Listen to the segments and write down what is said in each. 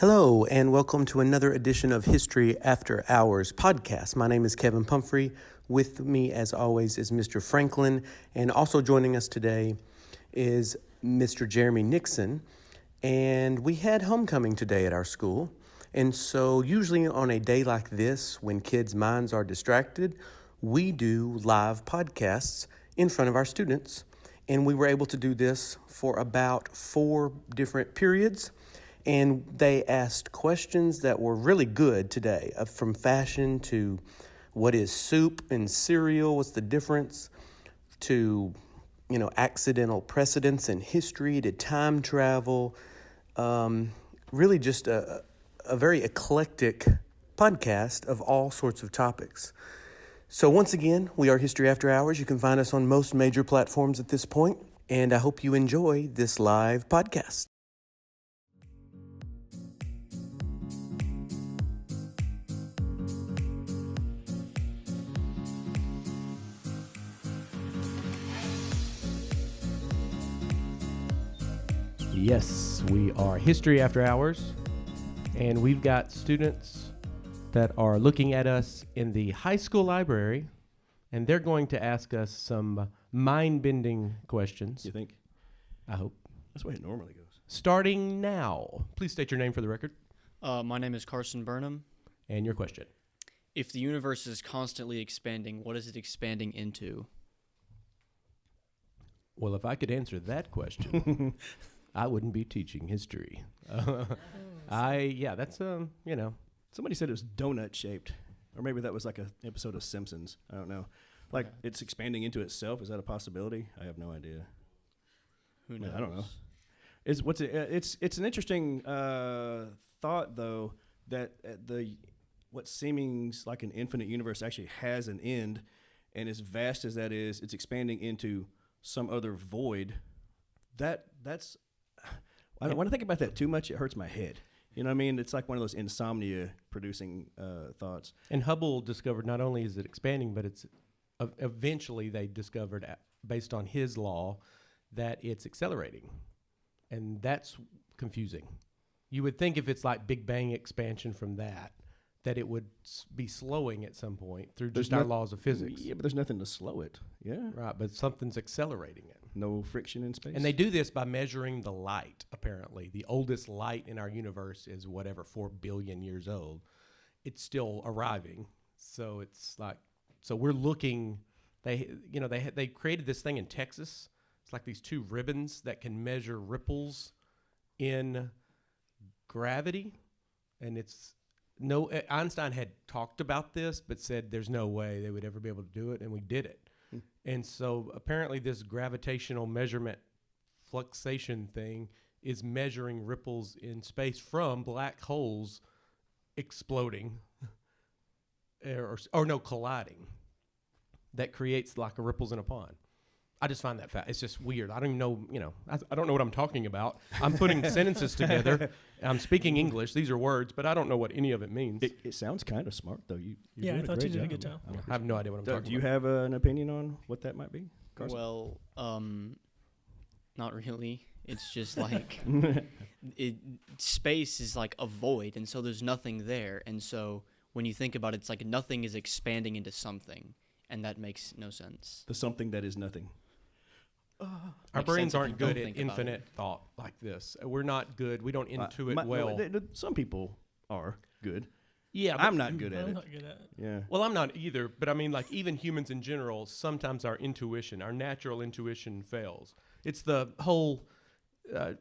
Hello, and welcome to another edition of History After Hours podcast. My name is Kevin Pumphrey. With me, as always, is Mr. Franklin, and also joining us today is Mr. Jeremy Nixon. And we had homecoming today at our school, and so usually on a day like this, when kids' minds are distracted, we do live podcasts in front of our students, and we were able to do this for about 4 different periods. And they asked questions that were really good today, from fashion to what is soup and cereal, what's the difference, to, accidental precedents in history, to time travel. Really just a very eclectic podcast of all sorts of topics. So once again, we are History After Hours. You can find us on most major platforms at this point, and I hope you enjoy this live podcast. Yes, we are History After Hours, and we've got students that are looking at us in the high school library, and they're going to ask us some mind-bending questions. You think? I hope. That's the way it normally goes. Starting now. Please state your name for the record. My name is Carson Burnham. And your question. If the universe is constantly expanding, what is it expanding into? Well, if I could answer that question... I wouldn't be teaching history. That's, Somebody said it was donut-shaped. Or maybe that was like an episode of Simpsons. I don't know. Like, it's expanding into itself. Is that a possibility? I have no idea. Who knows? I don't know. It's an interesting thought, though, that what seems like an infinite universe actually has an end, and as vast as that is, it's expanding into some other void. That's... When I think about that too much, it hurts my head. You know what I mean? It's like one of those insomnia-producing thoughts. And Hubble discovered not only is it expanding, but it's eventually they discovered, based on his law, that it's accelerating. And that's confusing. You would think if it's like Big Bang expansion from that it would be slowing at some point through just our laws of physics. Yeah, but there's nothing to slow it. Yeah. Right, but something's accelerating it. No friction in space. And they do this by measuring the light, apparently. The oldest light in our universe is 4 billion years old. It's still arriving. So it's like, we're looking, they created this thing in Texas. It's like these 2 ribbons that can measure ripples in gravity. And Einstein had talked about this, but said there's no way they would ever be able to do it, and we did it. And so apparently this gravitational measurement fluxation thing is measuring ripples in space from black holes exploding or colliding. That creates like a ripples in a pond. I just find that it's just weird. I don't even know, I don't know what I'm talking about. I'm putting sentences together. I'm speaking English. These are words, but I don't know what any of it means. It sounds kind of smart, though. I thought you did a good job. I have no idea what I'm talking about. Do you have an opinion on what that might be, Carson? Well, not really. It's just like space is like a void, and so there's nothing there. And so when you think about it, it's like nothing is expanding into something, and that makes no sense. The something that is nothing. Our brains aren't good at infinite thought like this. We're not good. We don't intuit well. Some people are good. Yeah, I'm not good at it. I'm not good at it. Yeah. Well, I'm not either. But I mean, like even humans in general, sometimes our natural intuition fails. It's the whole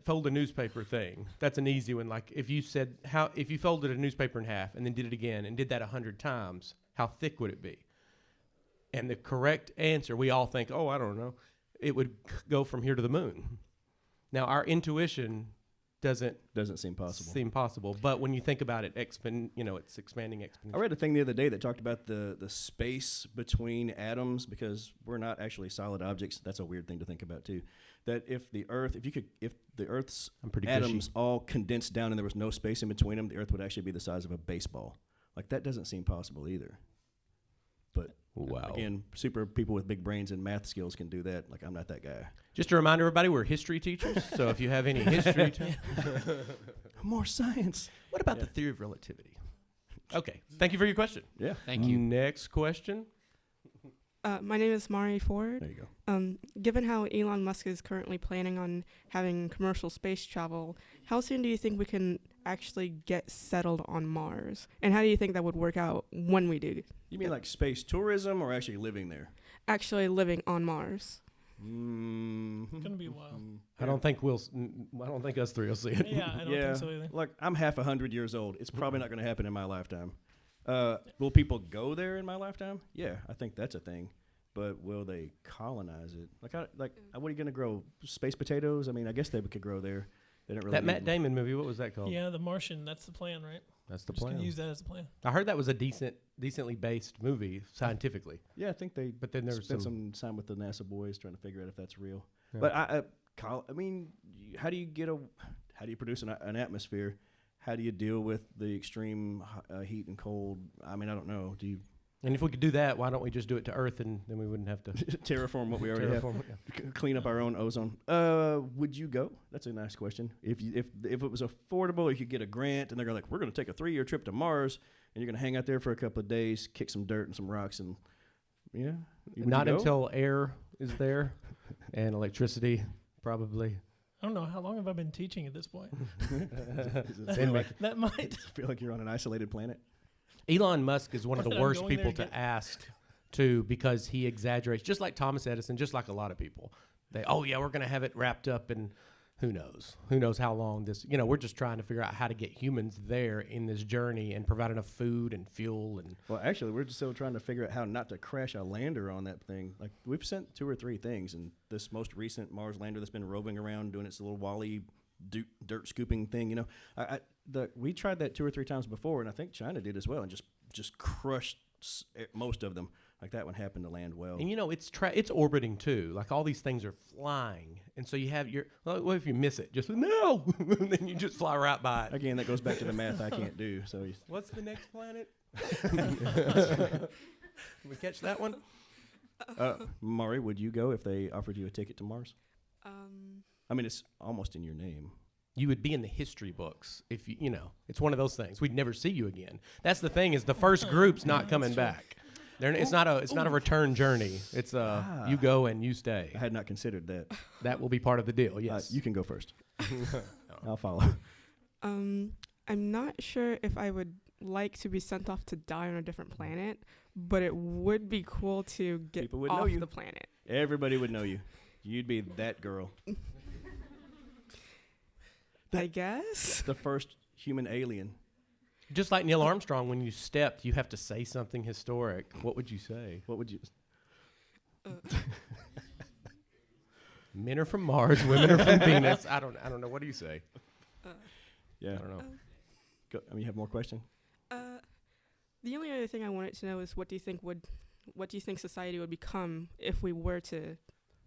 fold a newspaper thing. That's an easy one. Like if you folded a newspaper in half and then did it again and did that 100 times, how thick would it be? And the correct answer, we all think, I don't know. It would go from here to the moon. Now, our intuition doesn't seem possible. But when you think about it, it's expanding exponentially. I read a thing the other day that talked about the space between atoms, because we're not actually solid objects. That's a weird thing to think about too. That if the Earth's atoms all condensed down and there was no space in between them, the Earth would actually be the size of a baseball. Like that doesn't seem possible either. But Wow. Again, super people with big brains and math skills can do that. Like, I'm not that guy. Just to remind everybody, we're history teachers. So if you have any history, More science. what about the theory of relativity? Okay. Thank you for your question. Yeah. Thank you. Next question. My name is Mari Ford. There you go. Given how Elon Musk is currently planning on having commercial space travel, how soon do you think we can actually get settled on Mars? And how do you think that would work out when we do You mean like space tourism or actually living there? actually living on Mars? Mm-hmm. It's gonna be a while. I don't think us three will see it. Yeah, I don't think so either. Look, I'm half 100 years old. It's probably not going to happen in my lifetime. Will people go there in my lifetime? Yeah, I think that's a thing. But will they colonize it? What are you going to grow? Space potatoes? I mean, I guess they could grow there. They don't really. That Matt Damon movie, what was that called? Yeah, The Martian. That's the plan, right? That's the Just plan. gonna use that as a plan. I heard that was a decently based movie scientifically. Yeah, I think they. But then there was spent some time with the NASA boys trying to figure out if that's real. Yeah. But I mean, how do you produce an atmosphere? How do you deal with the extreme heat and cold? I mean, I don't know. Do you And if we could do that, why don't we just do it to Earth, and then we wouldn't have to terraform what we already have? Clean up our own ozone. Would you go? That's a nice question. If it was affordable, you could get a grant, and they're like, we're going to take a 3-year trip to Mars, and you're going to hang out there for a couple of days, kick some dirt and some rocks, and yeah. Would Not you go? until air is there and electricity, probably. I don't know how long have I been teaching at this point. Does it That might. feel like you're on an isolated planet? Elon Musk is one of the That I'm worst going there people to again. ask to, because he exaggerates, just like Thomas Edison, just like a lot of people. We're going to have it wrapped up, and who knows how long this, we're just trying to figure out how to get humans there in this journey and provide enough food and fuel. And Well, actually, we're just still trying to figure out how not to crash a lander on that thing. Like, we've sent 2 or 3 things, and this most recent Mars lander that's been roving around doing its little Wally dirt scooping thing, we tried that 2 or 3 times before, and I think China did as well, and just crushed most of them. Like, that one happened to land well. And it's orbiting too. Like, all these things are flying, and so you have what if you miss it? Just no, and then you just fly right by it. Again, that goes back to the math I can't do. So What's the next planet? We catch that one? Mari, would you go if they offered you a ticket to Mars? Um, I mean, it's almost in your name. You would be in the history books if it's one of those things. We'd never see you again. That's the thing, is the first group's not coming back. It's not a return journey. It's you go and you stay. I had not considered that. That will be part of the deal. Yes. You can go first. I'll follow. I'm not sure if I would like to be sent off to die on a different planet, but it would be cool to get People would know off you. the planet. Everybody would know you. You'd be that girl. I guess. The first human alien. Just like Neil Armstrong, when you stepped, you have to say something historic. What would you say? What would you? Men are from Mars, women are from Venus. I don't know. What do you say? Yeah. I don't know. You have more questions? The only other thing I wanted to know is what do you think society would become if we were to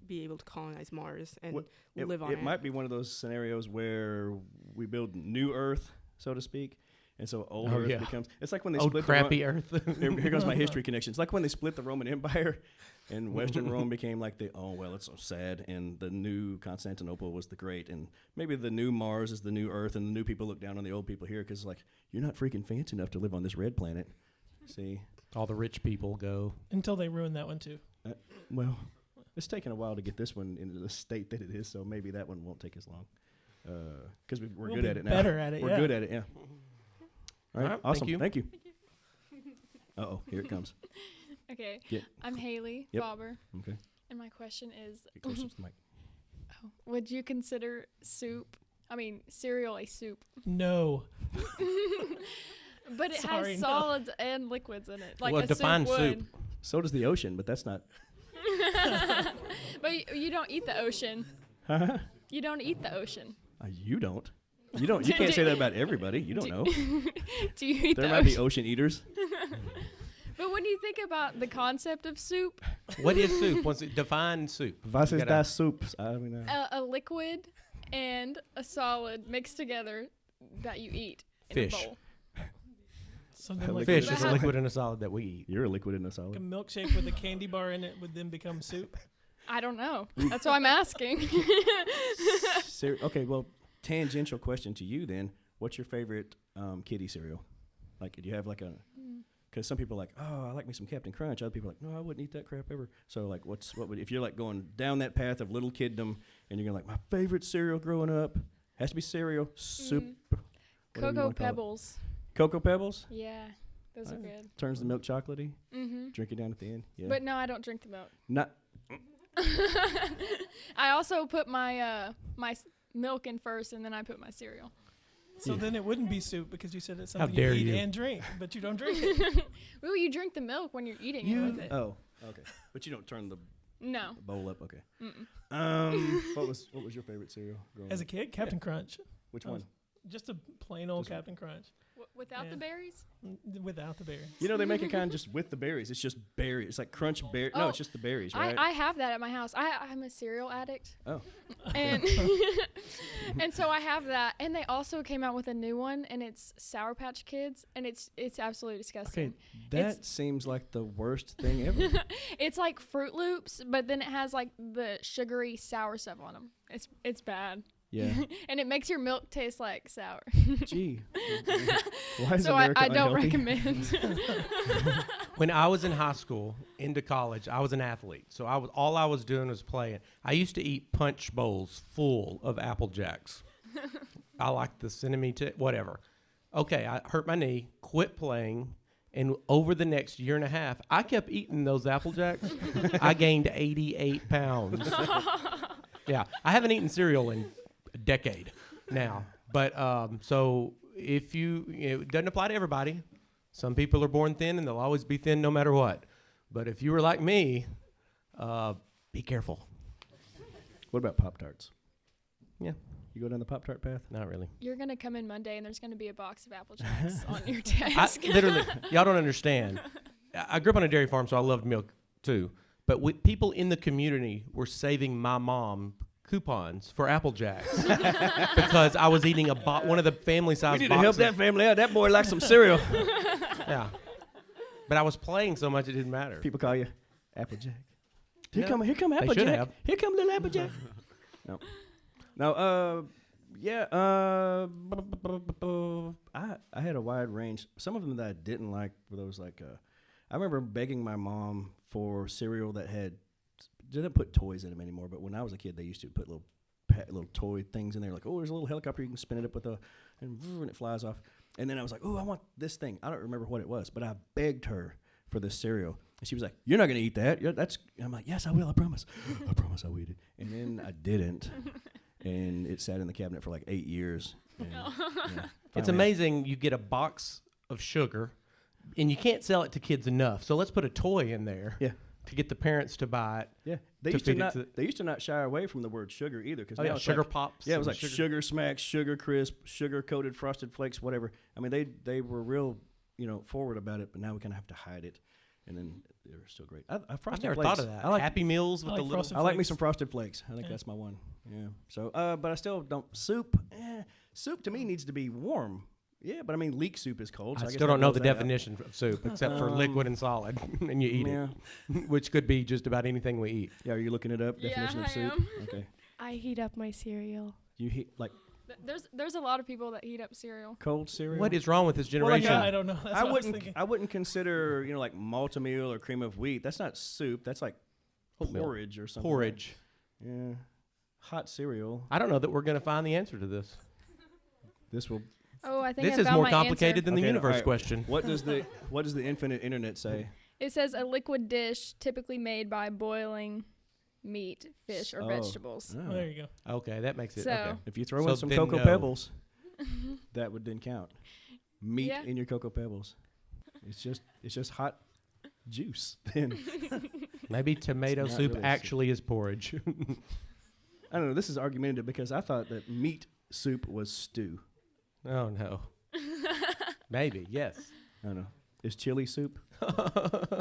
be able to colonize Mars and live on it? It might be one of those scenarios where we build new Earth, so to speak, and so old Earth becomes. It's like when they Old split crappy Earth. Here goes my history connection. It's like when they split the Roman Empire, and Western Rome became like it's so sad, and the new Constantinople was the great, and maybe the new Mars is the new Earth, and the new people look down on the old people here because you're not freaking fancy enough to live on this red planet. See, All the rich people go. Until they ruin that one too. Well, it's taken a while to get this one into the state that it is, so maybe that one won't take as long. Because we're We'll good be at it now. better at it, We're yeah. good at it, yeah. All right, All right, awesome. thank you. Uh-oh, here it comes. Okay. Yeah. I'm Haley Yep. Bobber, Okay, and my question is: get closer to the mic. would you consider cereal a soup? No. But it Sorry, has no. solids and liquids in it, like Well, a define soup would. soup. So does the ocean, but that's not. But you don't eat the ocean. You don't eat the ocean. You don't. You don't. You can't say that about everybody. You don't know. Do you eat There the might be ocean? ocean eaters. But when you think about the concept of soup, What is soup? Define soup. Was ist das soups? I mean, a liquid and a solid mixed together that you eat in Fish. a bowl. Something like Fish But is a how- liquid and a solid that we eat. You're a liquid in a a solid. milkshake with a candy bar in it would then become soup. I don't know. That's why I'm asking. Okay, well, tangential question to you then. What's your favorite kiddie cereal? Like, do you have like a? Because some people are like, oh, I like me some Captain Crunch. Other people are like, no, I wouldn't eat that crap ever. So like, what would if you're like going down that path of little kiddom and you're like, my favorite cereal growing up has to be cereal, soup, whatever you Cocoa wanna call it. Pebbles. Cocoa Pebbles Yeah, those are good. turns the milk chocolatey. Mm-hmm. Drink it down at the end. Yeah, But no, I don't drink the milk. not. I also put my milk in first, and then I put my cereal. So then it wouldn't be soup because you said it's How something you dare eat you. and drink, but you don't drink it. Well, you drink the milk when you're eating it with it. Oh, okay. But you don't turn the No. bowl up. Okay. Mm-mm. What was your favorite cereal growing As a up? kid, Captain Crunch. Which I one? was- Just a plain old Just- Captain Crunch Without Yeah. the berries? without the berries. You know they make it kind of just with the berries. It's just berries. It's like crunch berry. No, Oh, it's just the berries, right? I have that at my house. I'm a cereal addict. Oh. And and so I have that. And they also came out with a new one, and it's Sour Patch Kids, and it's absolutely Okay, disgusting. that seems like the worst thing ever. It's like Fruit Loops, but then it has like the sugary sour stuff on them. It's bad. Yeah. And it makes your milk taste like sour. Gee. Why is So America I don't unhealthy? recommend. When I was in high school, into college, I was an athlete. So all I was doing was playing. I used to eat punch bowls full of Apple Jacks. I like the cinnamon, whatever. Okay, I hurt my knee, quit playing, and over the next year and a half, I kept eating those Apple Jacks. I gained 88 pounds. Yeah, I haven't eaten cereal in a decade now. But so if it doesn't apply to everybody. Some people are born thin, and they'll always be thin no matter what. But if you were like me, be careful. What about Pop-Tarts? Yeah. You go down the Pop-Tart path? Not really. You're gonna come in Monday, and there's gonna be a box of Apple Jacks on your I, desk. literally, y'all don't understand. I grew up on a dairy farm, so I loved milk too. But people in the community were saving my mom coupons for Apple Jacks because I was eating one of the family size We need boxes. to help that family out. That boy likes some cereal. Yeah. But I was playing so much it didn't matter. People call you Applejack. Here Yeah. come They should Applejack. have. Here come little Applejack. No. No, yeah, I had a wide range. Some of them that I didn't like were those like, I remember begging my mom for cereal that didn't put toys in them anymore, but when I was a kid, they used to put little toy things in there, like, oh, there's a little helicopter, you can spin it up with and it flies off. And then I was like, oh, I want this thing. I don't remember what it was, but I begged her for this cereal. And she was like, you're not going to eat that. And I'm like, yes, I will, I promise. I promise I will eat it. And then I didn't. And it sat in the cabinet for like 8 years. And, yeah, It's finally amazing you get a box of sugar and you can't sell it to kids enough. So let's put a toy in there Yeah. to get the parents to buy it. Yeah, they to used to feed it not. to They used to not shy away from the word sugar either. Because Oh, yeah, sugar pops. Yeah, it was and like sugar smacks, sugar crisp, sugar coated frosted flakes, whatever. I mean, they were real, forward about it. But now we kind of have to hide it, and then they're still great. I I've frosted never flakes. thought of that. I like. Happy Meals with I the like little. Frosted I like me Flakes. some frosted flakes. I think Yeah. that's my one. Yeah. So, but I still don't soup. Soup to me needs to be warm. Yeah, but I mean, leek soup is cold. So I I guess still that don't know blows the that out. definition of soup except for liquid and solid, and you eat Yeah. it, which could be just about anything we eat. Yeah. Are you looking it up? Yeah, Definition of I soup. am. Okay. I heat up my cereal. You heat like There's a lot of people that heat up cereal. cold cereal. What is wrong with this Well, like, generation? I don't know. That's what I was thinking. I wouldn't consider like maltomeal or cream of wheat. That's not soup. That's like Oatmeal. porridge or something. Porridge. Yeah. Hot cereal. I don't know that we're going to find the answer to this. This will. Oh, I think This I is found more my complicated answer. than the Okay, universe alright. question. What does the infinite internet say? It says a liquid dish typically made by boiling meat, fish, or Oh. vegetables. Oh. Oh, there you go. Okay, that makes it. So- Okay. If you throw So in some then Cocoa no. Pebbles, that would then count. Meat Yeah. in your Cocoa Pebbles. It's just hot juice. Then Maybe tomato It's not soup really actually is porridge. I don't know. This is argumentative because I thought that meat soup was stew. Oh no. Maybe yes. I don't know. Is chili soup?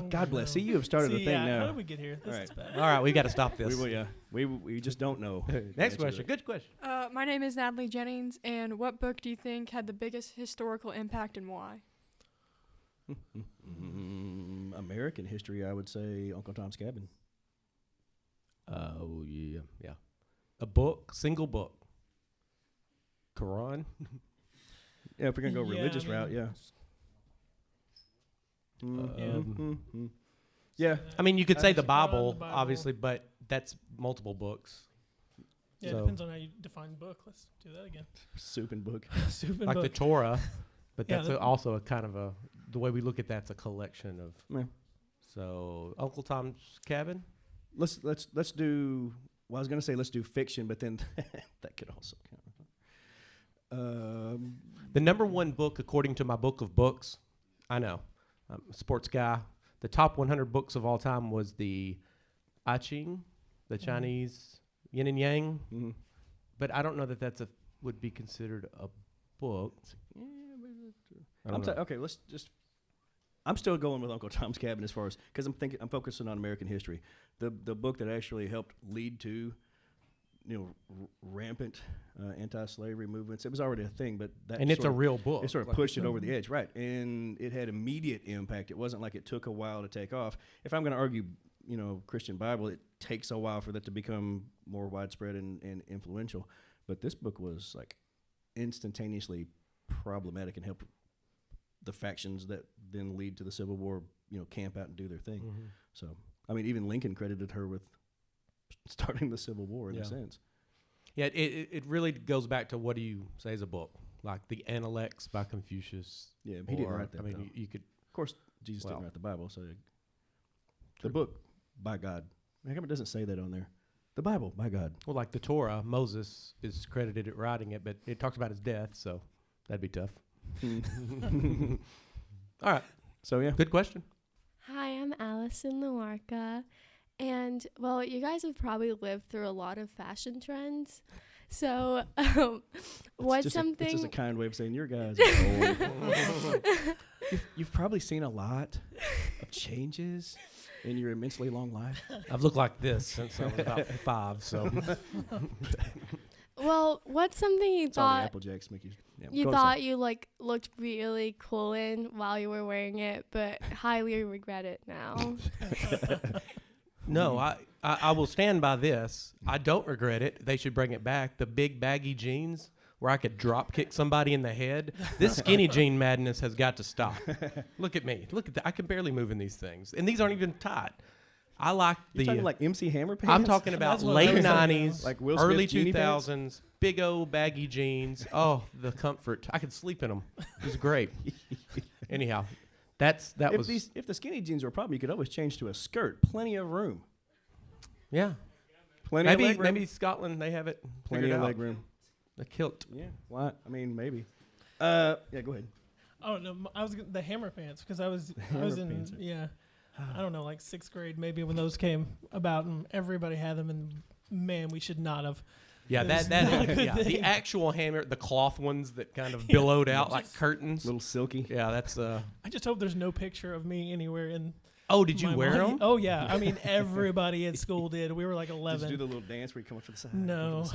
God bless. See, you have started a See, thing How now. did we get here? This All is bad. All right, we got to stop this. We will, yeah. We just don't know. Next question. Good question. My name is Natalie Jennings, and what book do you think had the biggest historical impact and why? American history, I would say Uncle Tom's Cabin. Oh, yeah. A book, single book. Quran. Yeah, if we're going to go Yeah, religious I mean, route, yeah. Yeah. I mean, you could say the Quran, Bible, the Bible. obviously, but that's multiple books. Yeah, So- it depends on how you define book. Let's do that again. Soup and book. Soup and Like the book. Torah, but Yeah, that's the- also a kind of the way we look at that's a collection of. Yeah. So Uncle Tom's Cabin. Let's do. Well, I was going to say let's do fiction, but then that could also count. The number one book, according to my book of books, I know, I'm a sports guy. The top 100 books of all time was the I Ching, the Chinese Yin and Yang. Mm-hmm. But I don't know that would be considered a book. I don't know. Okay, let's just. I'm still going with Uncle Tom's Cabin as far as because I'm focusing on American history. The book that actually helped lead to, rampant anti-slavery movements. It was already a thing, but that And it's a real book. it sort of pushed it over the edge, right? And it had immediate impact. It wasn't like it took a while to take off. If I'm going to argue, Christian Bible, it takes a while for that to become more widespread and influential. But this book was like instantaneously problematic and helped the factions that then lead to the Civil War, camp out and do their thing. Mhm. So, I mean, even Lincoln credited her with starting the Civil War in a sense. Yeah, it really goes back to what do you say is a book? Like the Analects by Confucius. Yeah, he didn't write that. I mean, though. you could. Of course, Jesus Well. didn't write the Bible, so the book by God. How come it doesn't say that on there? The Bible by God. Well, like the Torah, Moses is credited at writing it, but it talks about his death, so that'd be tough. All right. So yeah, Good question. Hi, I'm Allison Lawarca. And, well, you guys have probably lived through a lot of fashion trends. So, what's It's something... just a kind way of saying your guys are old. You've probably seen a lot of changes in your immensely long life. I've looked like this since I was about 5, so. Well, what's something you It's all the thought Apple Jacks make you. Yeah, you go on, thought you looked really cool in while you were wearing it, but highly regret it now? No, I will stand by this. I don't regret it. They should bring it back. The big baggy jeans where I could drop kick somebody in the head. This skinny jean madness has got to stop. Look at me. Look at that. I can barely move in these things. And these aren't even tight. I like You're the. talking like MC Hammer pants? I'm talking about That's what I late was thinking 90s, Like Will Smith early jeanie pants? 2000s, big old baggy jeans. Oh, the comfort. I could sleep in them. It was great. Anyhow, that was. If the skinny jeans were a problem, you could always change to a skirt. Plenty of room. Yeah. Plenty of leg room. Maybe Scotland, they have it. Plenty figured of out. leg room. The kilt. Yeah. Why? I mean, maybe. Yeah, go ahead. Oh no, the hammer pants because I was hammer in pants. I don't know, like 6th grade maybe when those came about and everybody had them and man, we should not have. Yeah, It was that not a good yeah, the thing. actual hammer, the cloth ones that kind of billowed out like curtains. Little silky. Yeah, that's I just hope there's no picture of me anywhere in. Oh, did you my wear mind. them? Oh yeah, I mean everybody at school did. We were like Did 11. you do the little dance where you come up to the side? No.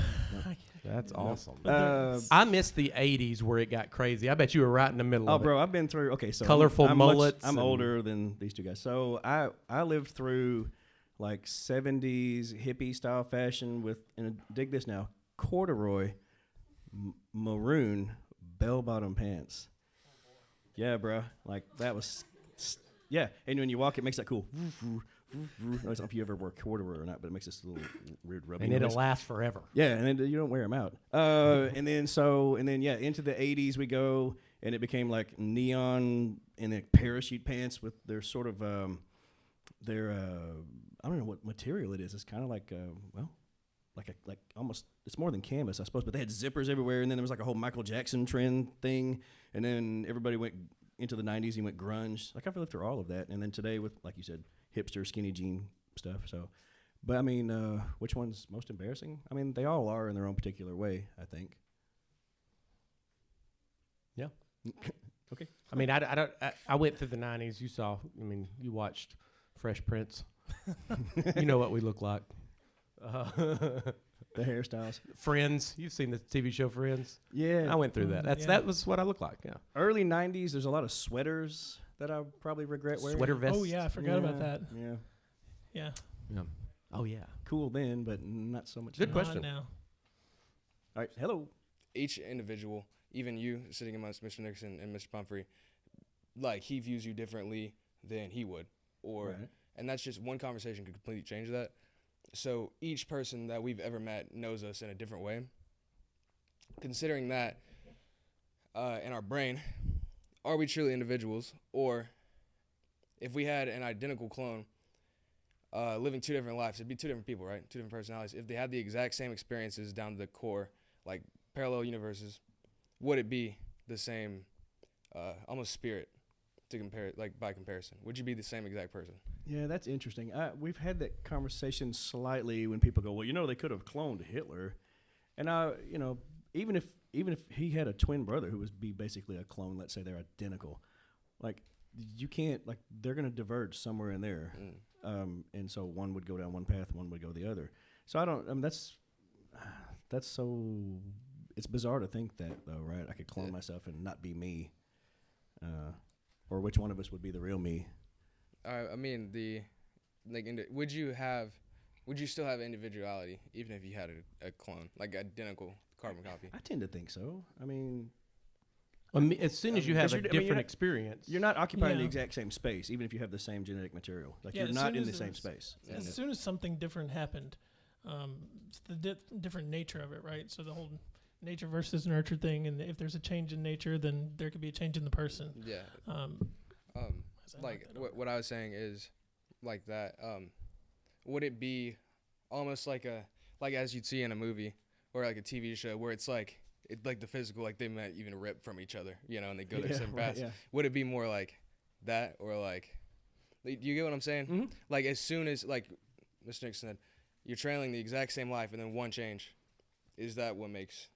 That's awesome. But I missed the 80s where it got crazy. I bet you were right in the middle Oh, of bro, I've been through. Okay, so Colorful I'm mullets I'm and- older than these two guys. So I lived through like 70s hippie style fashion with, and dig this now, corduroy, maroon bell bottom pants. Yeah, bro, like that was. Yeah, and when you walk, it makes that cool. I don't know if you ever wore corduroy or not, but it makes this little weird it. rubbing And it'll noise. last forever. Yeah, and then you don't wear them out. And then into the 80s we go, and it became like neon and then parachute pants with their sort of their I don't know what material it is. It's kind of like like almost, it's more than canvas, I suppose. But they had zippers everywhere, and then there was like a whole Michael Jackson trend thing, and then everybody went into the 90s and went grunge. Like I've lived through all of that, and then today with, like you said, hipster skinny jean stuff. So, but I mean, which one's most embarrassing? I mean, they all are in their own particular way, I think. Yeah. Okay. I mean, I went through the 90s. You saw, I mean, you watched Fresh Prince. You know what we look like. The hairstyles. Friends. You've seen the TV show Friends. Yeah. I went through that. Yeah. That was what I look like. Yeah. Early 90s, there's a lot of sweaters that I probably regret wearing. Sweater vests. Oh yeah, I forgot about that. Yeah. Yeah. Yeah. Oh yeah. Cool then, but not so much Good now. question. Not now. All right. Hello. Each individual, even you sitting amongst Mr. Nixon and Mr. Pumphrey, like he views you differently than he would, or Right. and that's just one conversation could completely change that. So each person that we've ever met knows us in a different way. Considering that, in our brain, are we truly individuals, or if we had an identical clone living two different lives, it'd be two different people, right? Two different personalities. If they had the exact same experiences down to the core, like parallel universes, would it be the same, almost spirit to compare, like by comparison? Would you be the same exact person? Yeah, that's interesting. We've had that conversation slightly when people go, well, they could have cloned Hitler, and even if he had a twin brother who would be basically a clone, let's say they're identical, like you can't, like they're going to diverge somewhere in there, and so one would go down one path, one would go the other. So that's so, it's bizarre to think that though, right? I could clone myself and not be me, or which one of us would be the real me? I mean, would you still have individuality even if you had a clone, like identical carbon copy? I tend to think so. I mean, As soon as you have a different experience, you're not occupying the Yeah. exact same space, even if you have the same genetic material. Like Yeah, you're as not soon in as the same there's- space. As soon as something different happened, it's the different nature of it, right? So the whole nature versus nurture thing, and if there's a change in nature, then there could be a change in the person. Yeah. As I Like knock that over. what I was saying is like that. Would it be almost like as you'd see in a movie or like a TV show where it's like the physical, like they might even rip from each other, and they go their separate paths. Yeah. Would it be more like that, or like, do you get what I'm saying? Mm-hmm. Like as soon as, like Mr. Nixon said, you're trailing the exact same life and then one change, is that what makes?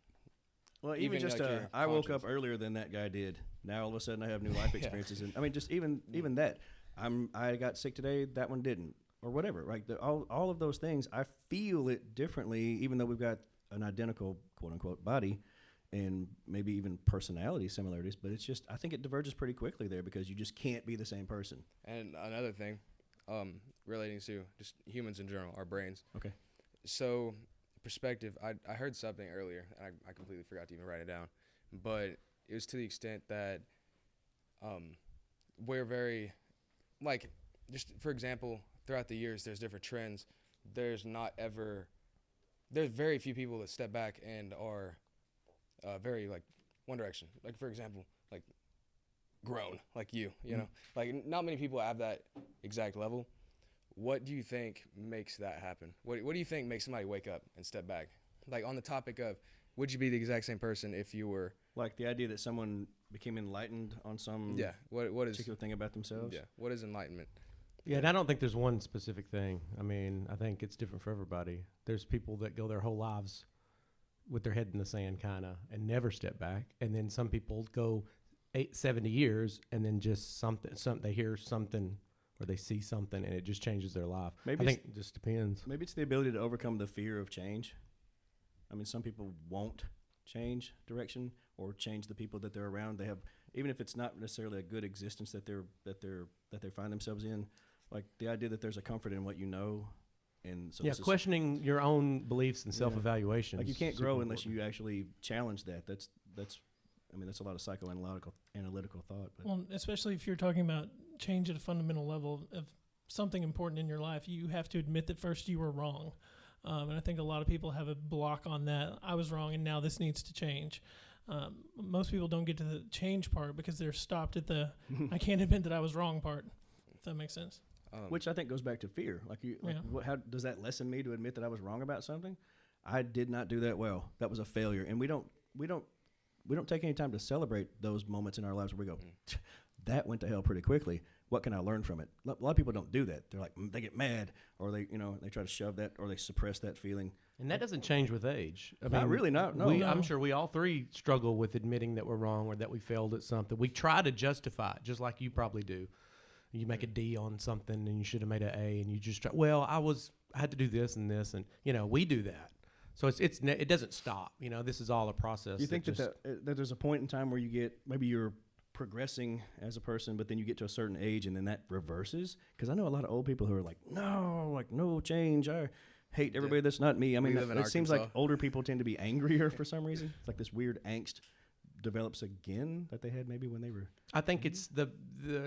Well, even just like your I woke conscience. up earlier than that guy did. Now all of a sudden I have new life experiences, and I mean, just even that. I got sick today. That one didn't, or whatever. Right? All of those things, I feel it differently, even though we've got an identical quote unquote body, and maybe even personality similarities. But it's just, I think it diverges pretty quickly there because you just can't be the same person. And another thing, relating to just humans in general, our brains. Okay. So, perspective, I heard something earlier, and I completely forgot to even write it down, but it was to the extent that we're very, like, just for example, throughout the years, there's different trends. There's very few people that step back and are very, like, one direction. Like, for example, like, grown, like you know? Like, not many people have that exact level. What do you think makes that happen? What do you think makes somebody wake up and step back? Like, on the topic of, would you be the exact same person if you were? Like the idea that someone became enlightened on some What is? particular thing about themselves. Yeah. What is enlightenment? Yeah, and I don't think there's one specific thing. I mean, I think it's different for everybody. There's people that go their whole lives with their head in the sand, kind of, and never step back. And then some people go 70 years, and then just something they hear something or they see something, and it just changes their life. Maybe I think it just depends. Maybe it's the ability to overcome the fear of change. I mean, some people won't change direction or change the people that they're around. They have, even if it's not necessarily a good existence that they find themselves in, like the idea that there's a comfort in what you know, and so Yeah, questioning your own beliefs and self-evaluation. like you is can't super grow unless important. you actually challenge that. That's I mean, that's a lot of psychoanalytical thought. But Well, especially if you're talking about change at a fundamental level of something important in your life, you have to admit that first you were wrong. And I think a lot of people have a block on that. I was wrong, and now this needs to change. Most people don't get to the change part because they're stopped at the I can't admit that I was wrong part, if that makes sense. which I think goes back to fear. How does that lessen me to admit that I was wrong about something? I did not do that well. That was a failure, and we don't take any time to celebrate those moments in our lives where we go, that went to hell pretty quickly. What can I learn from it? A lot of people don't do that. They're like, they get mad, or they try to shove that, or they suppress that feeling. And that doesn't change with age. I Not really, no. I'm sure we all three struggle with admitting that we're wrong or that we failed at something. We try to justify it, just like you probably do. You make a D on something and you should have made an A, and you just try. Well, I had to do this and this, and we do that. So it doesn't stop. This is all a process. Do you think that there's a point in time where you get, maybe you're progressing as a person, but then you get to a certain age and then that reverses? Because I know a lot of old people who are like, no change. I hate everybody that's not me. I mean, We live in it seems like Arkansas. older people tend to be angrier for some reason. It's like this weird angst develops again that they had maybe when they were. I think it's the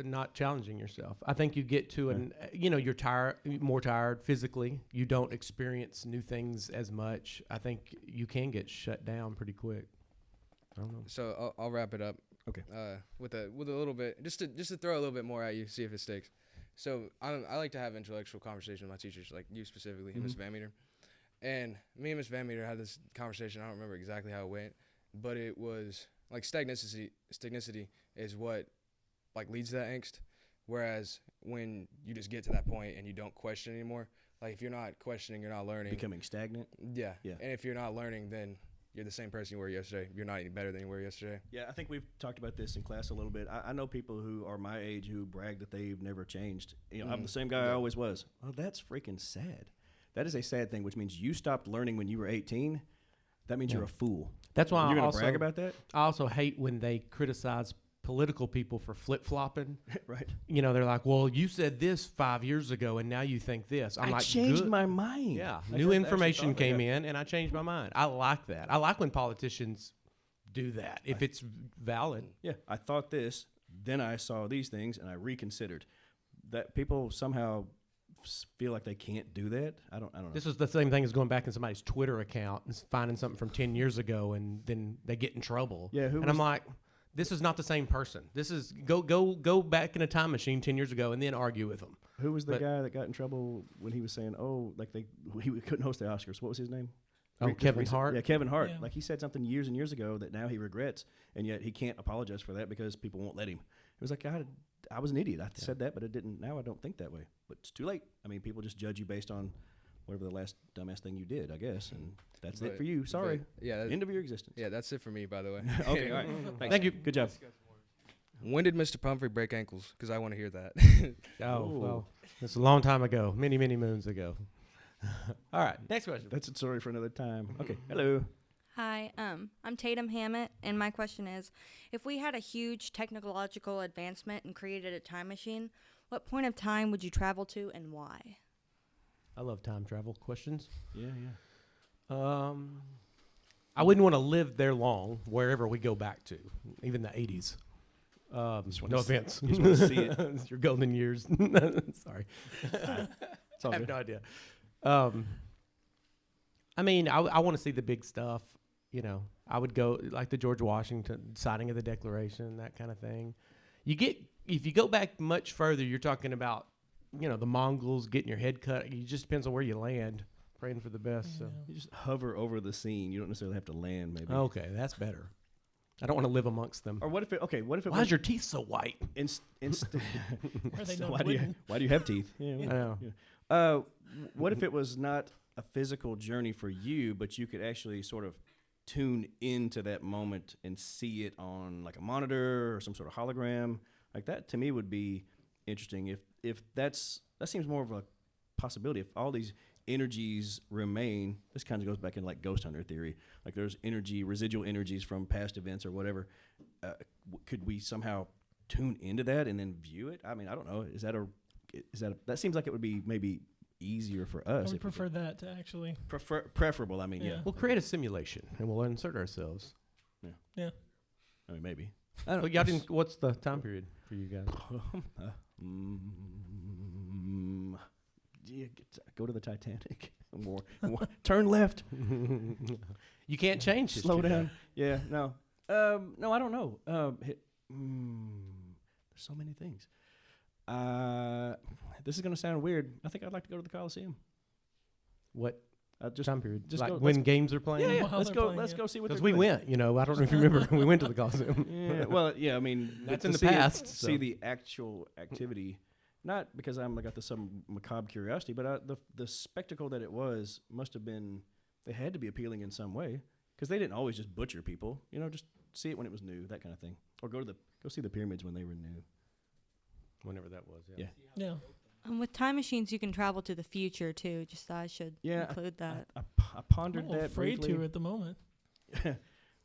not challenging yourself. I think you get to you're tired, more tired physically. You don't experience new things as much. I think you can get shut down pretty quick. I don't know. So I'll wrap it up. Okay. With a little bit, just to throw a little bit more at you, see if it sticks. So I like to have intellectual conversation with my teachers, like you specifically, Miss Van Meter. And me and Miss Van Meter had this conversation. I don't remember exactly how it went, but it was like stagnicity is what like leads to that angst. Whereas when you just get to that point and you don't question anymore, like if you're not questioning, you're not learning. Becoming stagnant. Yeah. Yeah. And if you're not learning, then you're the same person you were yesterday. You're not any better than you were yesterday. Yeah, I think we've talked about this in class a little bit. I know people who are my age who brag that they've never changed. I'm the same guy I always was. Oh, that's freaking sad. That is a sad thing, which means you stopped learning when you were 18. That means you're a fool. That's why you're I going to brag about that? I also hate when they criticize political people for flip-flopping. Right. They're like, well, you said this 5 years ago, and now you think this. I'm I like, changed good. my mind. Yeah, I new actually information thought that, came in, and I changed my mind. I like that. I like when politicians do that, if it's valid. Yeah, I thought this, then I saw these things, and I reconsidered. That people somehow feel like they can't do that. I don't know. This is the same thing as going back in somebody's Twitter account and finding something from 10 years ago, and then they get in trouble. Yeah, and I'm like, this is not the same person. This is go back in a time machine 10 years ago and then argue with them. Who was the guy that got in trouble when he was saying, he couldn't host the Oscars? What was his name? Kevin Hart? Yeah, Kevin Hart. Yeah. Like he said something years and years ago that now he regrets, and yet he can't apologize for that because people won't let him. It was like, I was an idiot. I said that, but it didn't. Now I don't think that way. But it's too late. I mean, people just judge you based on whatever the last dumbass thing you did, I guess. And that's it for you. Sorry. End of your existence. Yeah, that's it for me, by the way. Okay, all right. Thank you. Good job. When did Mr. Pumphrey break ankles? Because I want to hear that. Well, it's a long time ago, many, many moons ago. All right, next question. That's a story for another time. Okay, hello. Hi, I'm Tatum Hammett, and my question is, if we had a huge technological advancement and created a time machine, what point of time would you travel to and why? I love time travel questions. Yeah. I wouldn't want to live there long, wherever we go back to, even the 80s. No offense. You just want to see it. It's your golden years. Sorry. It's all I have good. no idea. I mean, I want to see the big stuff. I would go like the George Washington signing of the Declaration, that kind of thing. If you go back much further, you're talking about, the Mongols getting your head cut. It just depends on where you land. Praying for the best. So. You just hover over the scene. You don't necessarily have to land, maybe. Okay, that's better. I don't want to live amongst them. Or what if it Why is your teeth so white? Are they So not why do you have teeth? I know. What if it was not a physical journey for you, but you could actually sort of tune into that moment and see it on like a monitor or some sort of hologram? Like that to me would be interesting. If that seems more of a possibility. If all these energies remain, this kind of goes back in like ghost hunter theory. Like there's residual energies from past events or whatever. Could we somehow tune into that and then view it? I mean, I don't know. That seems like it would be maybe easier for us. I would prefer that to actually. Preferable. I mean, yeah. We'll create a simulation and we'll insert ourselves. Yeah. I mean, maybe. I don't know. What's the time period for you guys? Go to the Titanic. Turn left. You can't change. Slow down. Yeah. No. No, I don't know. There's so many things. This is gonna sound weird. I think I'd like to go to the Coliseum. What just time period? just Like go- when let's- games are playing? Yeah. While Let's they're go. playing, Let's yeah. go see what. Because they're we doing. went. I don't know if you remember. We went to the Coliseum. Yeah. Well, yeah. I mean, That's to in the see it- past, See so. the actual activity, not because I got some macabre curiosity, but the spectacle that it was must have been. They had to be appealing in some way because they didn't always just butcher people. Just see it when it was new, that kind of thing, or go see the pyramids when they were new. Whenever that was. Yeah. Yeah. With time machines, you can travel to the future too. Just thought I should Yeah, include that. I pondered I'm that afraid briefly. to at the moment.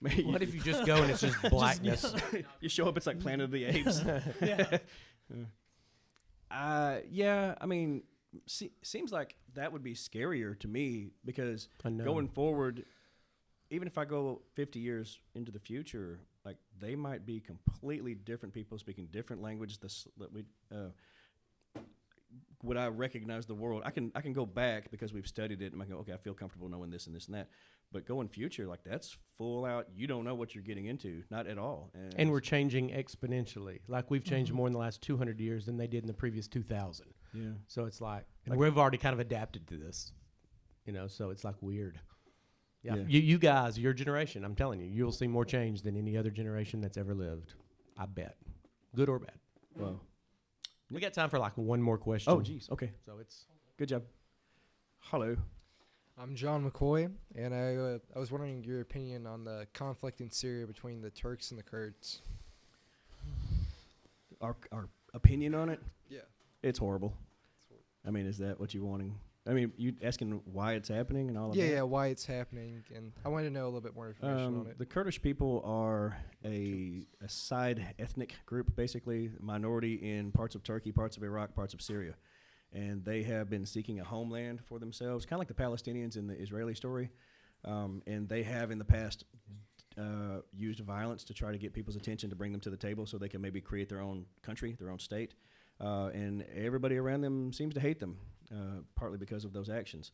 What if you just go and it's just blackness? You show up, it's like Planet of the Apes. Yeah. I mean, seems like that would be scarier to me because Unknown. going forward, even if I go 50 years into the future, like they might be completely different people speaking different language. Would I recognize the world? I can go back because we've studied it and I go, okay, I feel comfortable knowing this and this and that. But going future, like that's full out. You don't know what you're getting into, not at all. And we're changing exponentially. Like we've changed more in the last 200 years than they did in the previous 2,000. Yeah. So it's like we've already kind of adapted to this, so it's like weird. Yeah. Yeah. You guys, your generation, I'm telling you, you'll see more change than any other generation that's ever lived. I bet. Good or bad. Well, We got time for like one more question. oh, geez. Okay. So it's Good job. Hello. I'm John McCoy, and I was wondering your opinion on the conflict in Syria between the Turks and the Kurds. Our opinion on it? Yeah. It's horrible. I mean, is that what you're wanting? I mean, you asking why it's happening and all of Yeah, that? yeah, why it's happening, and I wanted to know a little bit more information on it. The Kurdish people are a side ethnic group, basically, minority in parts of Turkey, parts of Iraq, parts of Syria. And they have been seeking a homeland for themselves, kind of like the Palestinians in the Israeli story. And they have in the past used violence to try to get people's attention to bring them to the table so they can maybe create their own country, their own state. And everybody around them seems to hate them, partly because of those actions,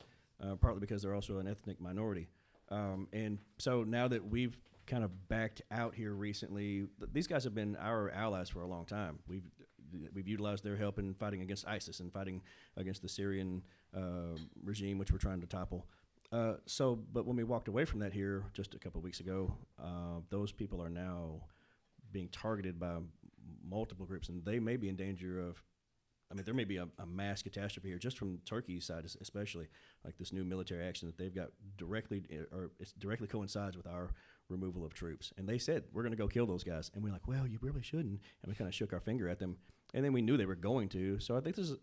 partly because they're also an ethnic minority. And so now that we've kind of backed out here recently, these guys have been our allies for a long time. We've utilized their help in fighting against ISIS and fighting against the Syrian regime, which we're trying to topple. But when we walked away from that here just a couple of weeks ago, those people are now being targeted by multiple groups, and they may be in danger of, there may be a mass catastrophe here, just from Turkey's side especially, like this new military action that they've got it directly coincides with our removal of troops. And they said, we're going to go kill those guys. And we're like, well, you really shouldn't. And we kind of shook our finger at them. And then we knew they were going to. So I think this is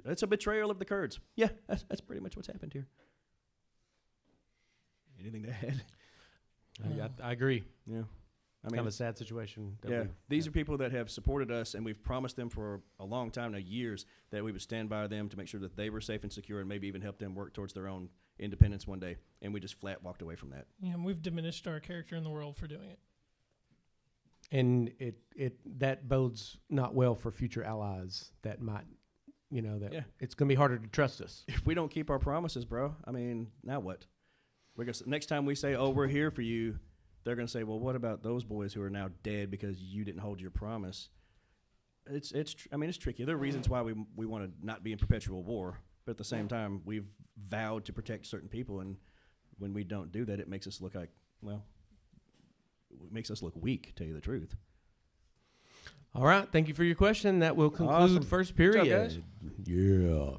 it's a betrayal of the Kurds. Yeah, that's pretty much what's happened here. Anything to add? I agree. Yeah. Kind of a sad situation. Yeah, these are people that have supported us, and we've promised them for a long time now, years, that we would stand by them to make sure that they were safe and secure and maybe even help them work towards their own independence one day. And we just flat walked away from that. Yeah, and we've diminished our character in the world for doing it. And that bodes not well for future allies that might, it's going to be harder to trust us. If we don't keep our promises, bro, now what? Next time we say, oh, we're here for you, they're going to say, well, what about those boys who are now dead because you didn't hold your promise? It's tricky. There are reasons why we want to not be in perpetual war, but at the same time, we've vowed to protect certain people, and when we don't do that, it makes us look like, it makes us look weak, to tell you the truth. All right. Thank you for your question. That will conclude Awesome. first Good job, period. guys. Yeah.